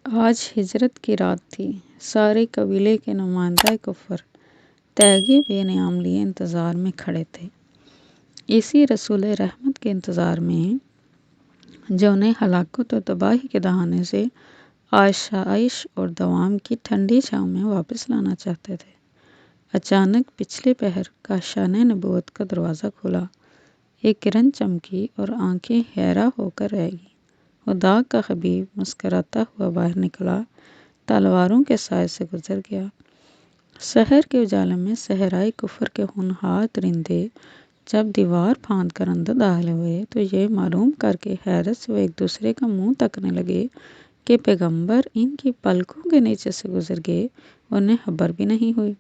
آج ہجرت کی رات تھی۔ سارے قبیلے کے نمائندہ کفر تیغ بے نیام لیے انتظار میں کھڑے تھے، اسی رسول رحمت کے انتظار میں جو انہیں ہلاکت اور تباہی کے دہانے سے آسائش اور دوام کی ٹھنڈی چھاؤں میں واپس لانا چاہتے تھے۔ اچانک پچھلے پہر کا شان نبوت کا دروازہ کھلا، ایک کرن چمکی اور آنکھیں حیرہ ہو کر رہ گئیں۔ خدا کا حبیب مسکراتا ہوا باہر نکلا، تلواروں کے سائے سے گزر گیا۔ سحر کے اجالے میں صحرائی کفر کے ہونہار درندے جب دیوار پھاند کر اندر داخل ہوئے تو یہ معلوم کر کے حیرت سے وہ ایک دوسرے کا منہ تکنے لگے کہ پیغمبر ان کی پلکوں کے نیچے سے گزر گئے، انہیں خبر بھی نہیں ہوئی۔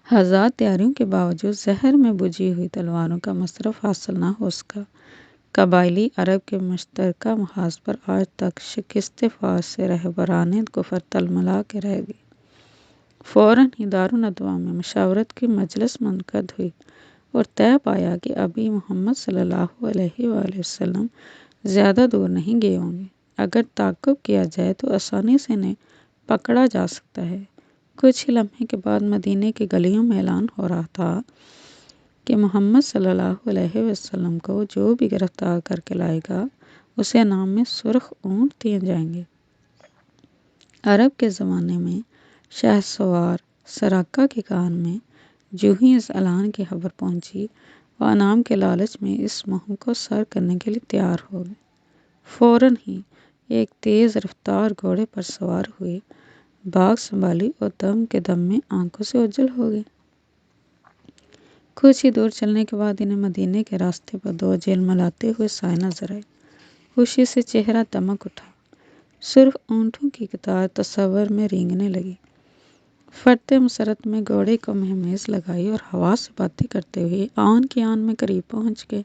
ہزار تیاریوں کے باوجود زہر میں بجھی ہوئی تلواروں کا مصرف حاصل نہ ہو سکا۔ قبائلی عرب کے مشترکہ محاذ پر آج تک شکست فاش سے رہبران کفر تلملا کے رہ گئے۔ فوراً ہی دارالندوہ میں مشاورت کی مجلس منعقد ہوئی اور طے پایا کہ ابھی محمد صلی اللہ علیہ وآلہ وسلم زیادہ دور نہیں گئے ہوں گے۔ اگر تعاقب کیا جائے تو آسانی سے انہیں پکڑا جا سکتا ہے۔ کچھ ہی لمحے کے بعد مدینے کی گلیوں میں اعلان ہو رہا تھا کہ محمد صلی اللہ علیہ وسلم کو جو بھی گرفتار کر کے لائے گا اسے انعام میں سرخ اونٹ دیے جائیں گے۔ عرب کے زمانے میں شہسوار سراقہ کے کان میں جو ہی اس اعلان کی خبر پہنچی، وہ انعام کے لالچ میں اس مہم کو سر کرنے کے لیے تیار ہو گئے۔ فوراً ہی ایک تیز رفتار گھوڑے پر سوار ہوئے، باغ سنبھالی اور دم کے دم میں آنکھوں سے اوجھل ہو گئے۔ کچھ ہی دور چلنے کے بعد انہیں مدینے کے راستے پر دو جھلملاتے ہوئے سائے نظر آئے۔ خوشی سے چہرہ دمک اٹھا، سرخ اونٹوں کی قطار تصور میں رینگنے لگی۔ فرتے مسرت میں گھوڑے کو مہمیز لگائی اور ہوا سے باتیں کرتے ہوئے آن کی آن میں قریب پہنچ گئے۔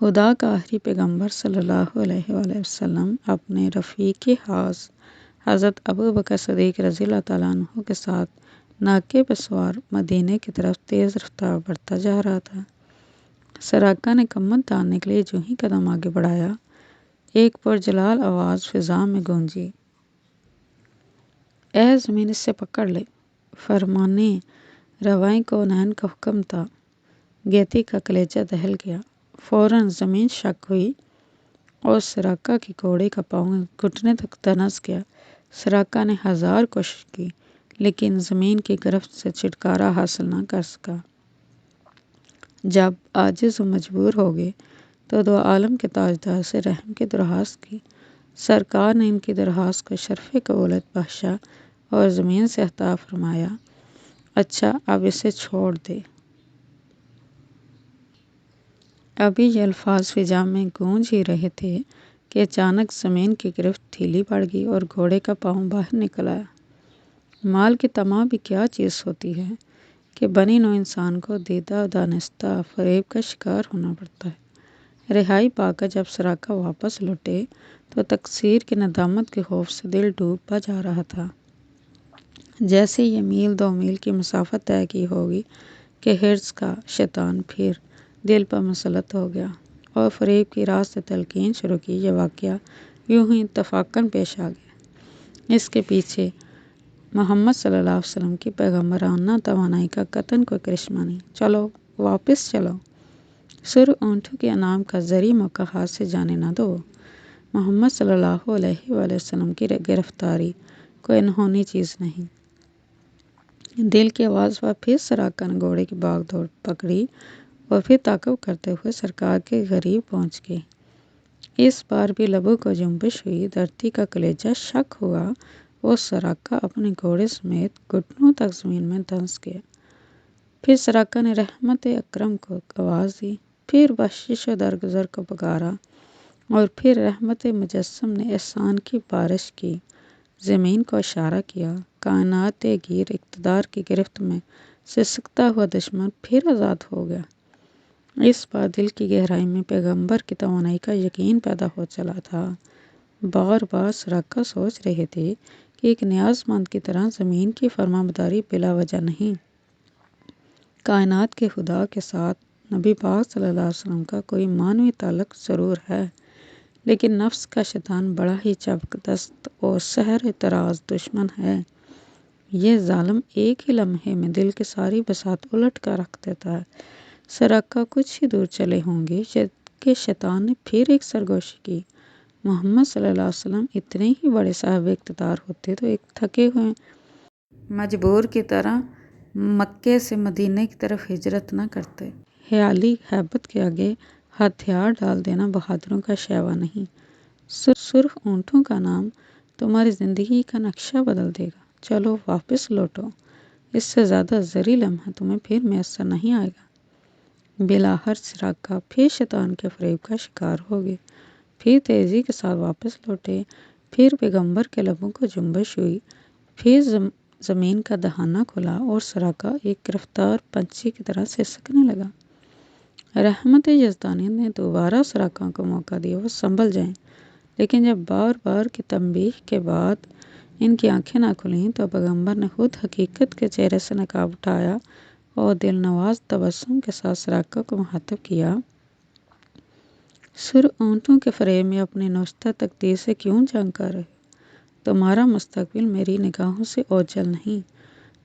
خدا کا آخری پیغمبر صلی اللہ علیہ وآلہ وسلم اپنے رفیق حوض حضرت ابوبکر صدیق رضی اللہ تعالیٰ عنہ کے ساتھ ناقے پہ سوار مدینے کی طرف تیز رفتار بڑھتا جا رہا تھا۔ سراقہ نے کمر تاڑنے کے لیے جو ہی قدم آگے بڑھایا، ایک پرجلال آواز فضا میں گونجی، اے زمین اسے پکڑ لے! فرمانے رواں کونین کا حکم تھا۔ گیتی کا کلیجہ دہل گیا۔ فوراً زمین شک ہوئی اور سراقہ کے گھوڑے کا پاؤں گھٹنے تک دنس گیا۔ سراقہ نے ہزار کوشش کی لیکن زمین کی گرفت سے چھٹکارا حاصل نہ کر سکا۔ جب عاجز و مجبور ہو گئے تو دو عالم کے تاجدار سے رحم کی درخواست کی۔ سرکار نے ان کی درخواست کو شرف قبولیت بخشا اور زمین سے عطا فرمایا، اچھا اب اسے چھوڑ دے۔ ابھی یہ الفاظ فضا میں گونج ہی رہے تھے کہ اچانک زمین کی گرفت ڈھیلی پڑ گئی اور گھوڑے کا پاؤں باہر نکل آیا۔ مال کی طمع بھی کیا چیز ہوتی ہے کہ بنی نوع انسان کو دیدہ و دانستہ فریب کا شکار ہونا پڑتا ہے۔ رہائی پا کر جب سراقہ واپس لوٹے تو تقصیر کی ندامت کے خوف سے دل ڈوبتا جا رہا تھا۔ جیسے یہ میل دو میل کی مسافت طے کی ہوگی کہ حرص کا شیطان پھر دل پر مسلط ہو گیا اور فریب کی راہ سے تلقین شروع کی۔ یہ واقعہ یوں ہی اتفاقاً پیش آ گیا۔ اس کے پیچھے محمد صلی اللہ علیہ وسلم کی پیغمبرانہ توانائی کا قطعاً کوئی کرشمہ نہیں۔ چلو واپس چلو، سرخ اونٹوں کے انعام کا زرعی موقع ہاتھ سے جانے نہ دو۔ محمد صلی اللہ علیہ وآلہ وسلم کی گرفتاری کوئی انہونی چیز نہیں۔ دل کی آواز پر پھر سراقہ نے گھوڑے کی بھاگ دوڑ پکڑی اور پھر تعاقب کرتے ہوئے سرکار کے قریب پہنچ گئے۔ اس بار بھی لبوں کو جنبش ہوئی، دھرتی کا کلیجہ شک ہوا اور سراقہ اپنے گھوڑے سمیت گھٹنوں تک زمین میں دھنس گیا۔ پھر سراقہ نے رحمت اکرم کو آواز دی، پھر بخشش و درگزر کو پکارا اور پھر رحمت مجسم نے احسان کی بارش کی۔ زمین کو اشارہ کیا، کائنات گیر اقتدار کی گرفت میں سسکتا ہوا دشمن پھر آزاد ہو گیا۔ اس بار دل کی گہرائی میں پیغمبر کی توانائی کا یقین پیدا ہو چلا تھا۔ بار بار سراقہ سوچ رہے تھے کہ ایک نیاز مند کی طرح زمین کی فرمانبرداری بلا وجہ نہیں۔ کائنات کے خدا کے ساتھ نبی پاک صلی اللہ علیہ وسلم کا کوئی معنوی تعلق ضرور ہے، لیکن نفس کا شیطان بڑا ہی چپقدست اور سحر طراز دشمن ہے۔ یہ ظالم ایک ہی لمحے میں دل کی ساری بساط الٹ کر رکھ دیتا ہے۔ سراقہ کچھ ہی دور چلے ہوں گے کہ شیطان نے پھر ایک سرگوشی کی۔ محمد صلی اللہ علیہ وسلم اتنے ہی بڑے صاحب اقتدار ہوتے تو ایک تھکے ہوئے مجبور کی طرح مکے سے مدینے کی طرف ہجرت نہ کرتے۔ خیالی ہیبت کے آگے ہتھیار ڈال دینا بہادروں کا شیوا نہیں۔ سرخ اونٹوں کا نام تمہاری زندگی کا نقشہ بدل دے گا۔ چلو واپس لوٹو، اس سے زیادہ زرعی لمحہ تمہیں پھر میسر نہیں آئے گا۔ بلاخر سراقہ پھر شیطان کے فریب کا شکار ہو گئے، پھر تیزی کے ساتھ واپس لوٹے، پھر پیغمبر کے لبوں کو جنبش ہوئی، پھر زمین کا دہانہ کھلا اور سراقہ ایک گرفتار پنچھی کی طرح سسکنے لگا۔ رحمت یزدانی نے دوبارہ سراقہ کو موقع دیا وہ سنبھل جائیں، لیکن جب بار بار کی تنبیہ کے بعد ان کی آنکھیں نہ کھلیں تو پیغمبر نے خود حقیقت کے چہرے سے نقاب اٹھایا اور دل نواز تبسم کے ساتھ سراقہ کو مخاطب کیا۔ سرخ اونٹوں کے فریب میں اپنی نوشتہ تقدیر سے کیوں جنگ کر رہے ہو؟ تمہارا مستقبل میری نگاہوں سے اوجھل نہیں۔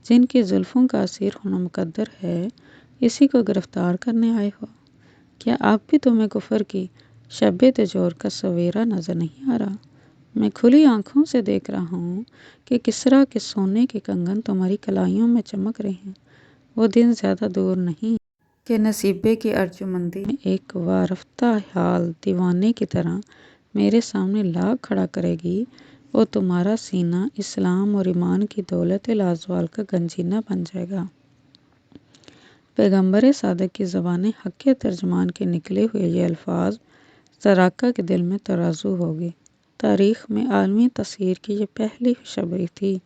جن کی زلفوں کا اسیر ہونا مقدر ہے، اسی کو گرفتار کرنے آئے ہو۔ کیا اب بھی تمہیں کفر کی شب تجور کا سویرا نظر نہیں آ رہا؟ میں کھلی آنکھوں سے دیکھ رہا ہوں کہ کسریٰ کے سونے کے کنگن تمہاری کلائیوں میں چمک رہے ہیں۔ وہ دن زیادہ دور نہیں کہ نصیبے کی ارجمندی میں ایک وارفتہ حال دیوانے کی طرح میرے سامنے لا کھڑا کرے گی اور تمہارا سینہ اسلام اور ایمان کی دولت لازوال کا گنجینہ بن جائے گا۔ پیغمبر صادق کی زبان حق کے ترجمان کے نکلے ہوئے یہ الفاظ سراقہ کے دل میں ترازو ہو گئے۔ تاریخ میں عالمی تاثیر کی یہ پہلی خوشخبری تھی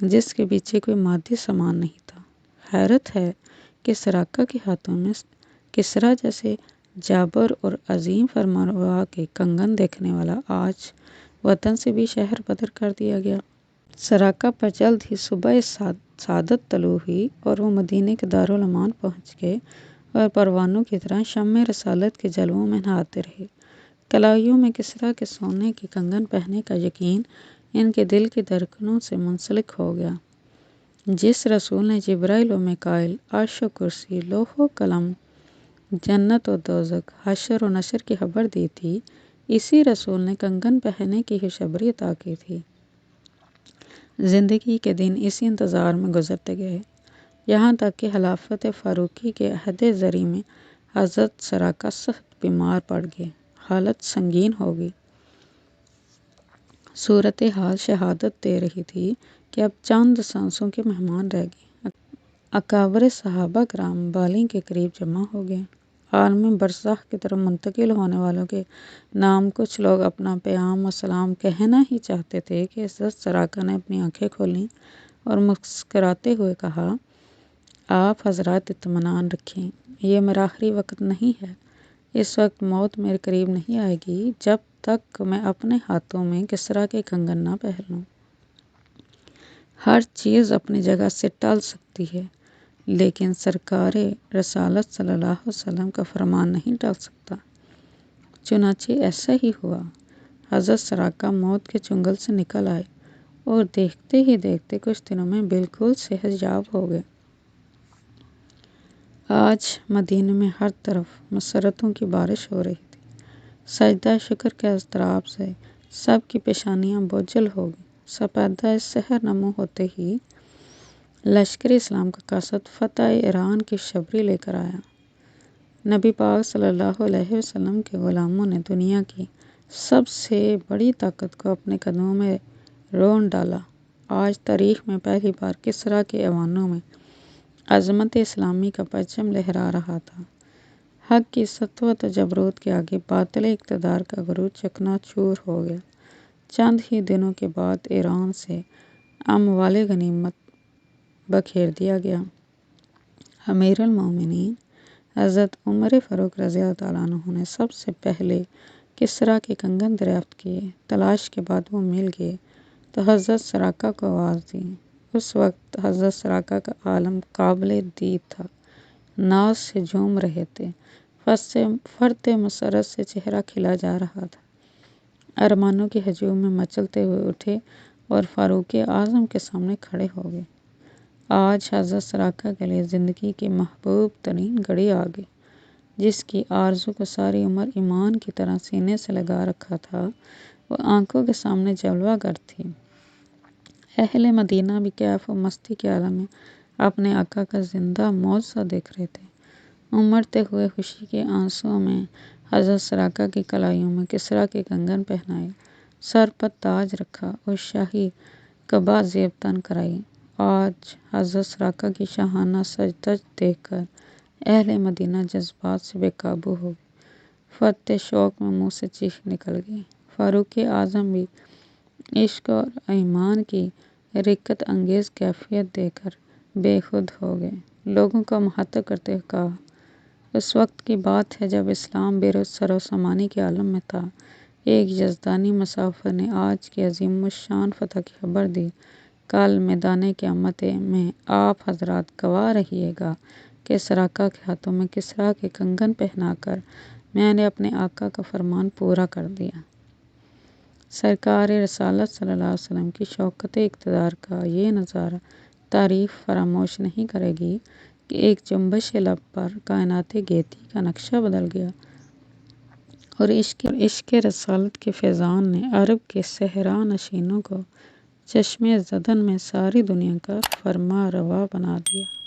جس کے پیچھے کوئی مادی سامان نہیں تھا۔ حیرت ہے کہ سراقہ کے ہاتھوں میں کسریٰ جیسے جابر اور عظیم فرمانروا کے کنگن دیکھنے والا آج وطن سے بھی شہر بدر کر دیا گیا۔ سراقہ پر جلد ہی صبح سعادت طلوع ہوئی اور وہ مدینے کے دارالامان پہنچ گئے اور پروانوں کی طرح شمع رسالت کے جلووں میں نہاتے رہے۔ کلائیوں میں کسریٰ کے سونے کے کنگن پہننے کا یقین ان کے دل کی دھڑکنوں سے منسلک ہو گیا۔ جس رسول نے جبرائیل و میکائیل، عرش و کرسی، لوح و قلم، جنت و دوزخ، حشر و نشر کی خبر دی تھی، اسی رسول نے کنگن پہننے کی خوشخبری عطا کی تھی۔ زندگی کے دن اسی انتظار میں گزرتے گئے، یہاں تک کہ خلافت فاروقی کے عہد زرعی میں حضرت سراقہ سخت بیمار پڑ گئے، حالت سنگین ہو گئی۔ صورتحال شہادت دے رہی تھی کہ اب چند سانسوں کے مہمان رہ گئے۔ اکابر صحابہ کرام بالیں کے قریب جمع ہو گئے۔ عالم برزخ کی طرف منتقل ہونے والوں کے نام کچھ لوگ اپنا پیام و سلام کہنا ہی چاہتے تھے کہ حضرت سراقہ نے اپنی آنکھیں کھولیں اور مسکراتے ہوئے کہا، آپ حضرات اطمینان رکھیں، یہ میرا آخری وقت نہیں ہے۔ اس وقت موت میرے قریب نہیں آئے گی جب تک میں اپنے ہاتھوں میں کسریٰ کے کنگن نہ پہن لوں۔ ہر چیز اپنی جگہ سے ٹل سکتی ہے لیکن سرکار رسالت صلی اللہ علیہ وسلم کا فرمان نہیں ٹل سکتا۔ چنانچہ ایسا ہی ہوا۔ حضرت سراقہ موت کے چنگل سے نکل آئے اور دیکھتے ہی دیکھتے کچھ دنوں میں بالکل صحت یاب ہو گئے۔ آج مدینے میں ہر طرف مسرتوں کی بارش ہو رہی تھی۔ سجدہ شکر کے اضطراب سے سب کی پیشانیاں بوجھل ہو گئیں۔ سپیدہ سحر نمو ہوتے ہی لشکر اسلام کا قاصد فتح ایران کی خوشخبری لے کر آیا۔ نبی پاک صلی اللہ علیہ وسلم کے غلاموں نے دنیا کی سب سے بڑی طاقت کو اپنے قدموں میں رون ڈالا۔ آج تاریخ میں پہلی بار کسریٰ کے ایوانوں میں عظمت اسلامی کا پرچم لہرا رہا تھا۔ حق کی سطوت و جبروت کے آگے باطل اقتدار کا غرور چکنا چور ہو گیا۔ چند ہی دنوں کے بعد ایران سے اموال غنیمت بکھیر دیا گیا۔ امیر المومنین حضرت عمر فاروق رضی اللہ تعالیٰ عنہ نے سب سے پہلے کسریٰ کے کنگن دریافت کیے۔ تلاش کے بعد وہ مل گئے تو حضرت سراقہ کو آواز دی۔ اس وقت حضرت سراقہ کا عالم قابل دید تھا، ناز سے جھوم رہے تھے، فرط مسرت سے چہرہ کھلا جا رہا تھا۔ ارمانوں کے ہجوم میں مچلتے ہوئے اٹھے اور فاروق اعظم کے سامنے کھڑے ہو گئے۔ آج حضرت سراقہ کے لیے زندگی کی محبوب ترین گھڑی آ گئی۔ جس کی آرزو کو ساری عمر ایمان کی طرح سینے سے لگا رکھا تھا، وہ آنکھوں کے سامنے جلوہ گر تھی۔ اہل مدینہ بھی کیف و مستی کے عالم میں اپنے آقا کا زندہ معجزہ دیکھ رہے تھے۔ امڑتے ہوئے خوشی کے آنسوؤں میں حضرت سراقہ کی کلائیوں میں کسریٰ کے کنگن پہنائے، سر پر تاج رکھا اور شاہی قبا زیب تن کرائی۔ آج حضرت سراقہ کی شاہانہ سج دھج دیکھ کر اہل مدینہ جذبات سے بے قابو ہو گئے۔ فتح شوق میں منہ سے چیخ نکل گئی۔ فاروق اعظم بھی عشق اور ایمان کی رقت انگیز کیفیت دیکھ کر بے خود ہو گئے۔ لوگوں کا مخاطب کرتے ہوئے کہا، اس وقت کی بات ہے جب اسلام بے سر و سامانی کے عالم میں تھا۔ ایک یزدانی مسافر نے آج کی عظیم الشان فتح کی خبر دی۔ کل میدان قیامت میں آپ حضرات گواہ رہیے گا کہ سراقہ کے ہاتھوں میں کسریٰ کے کنگن پہنا کر میں نے اپنے آقا کا فرمان پورا کر دیا۔ سرکار رسالت صلی اللہ علیہ وسلم کی شوکت اقتدار کا یہ نظارہ تاریخ فراموش نہیں کرے گی کہ ایک جنبش لب پر کائنات گیتی کا نقشہ بدل گیا اور عشق رسالت کے فیضان نے عرب کے صحرا نشینوں کو چشمِ زدن میں ساری دنیا کا فرما روا بنا دیا۔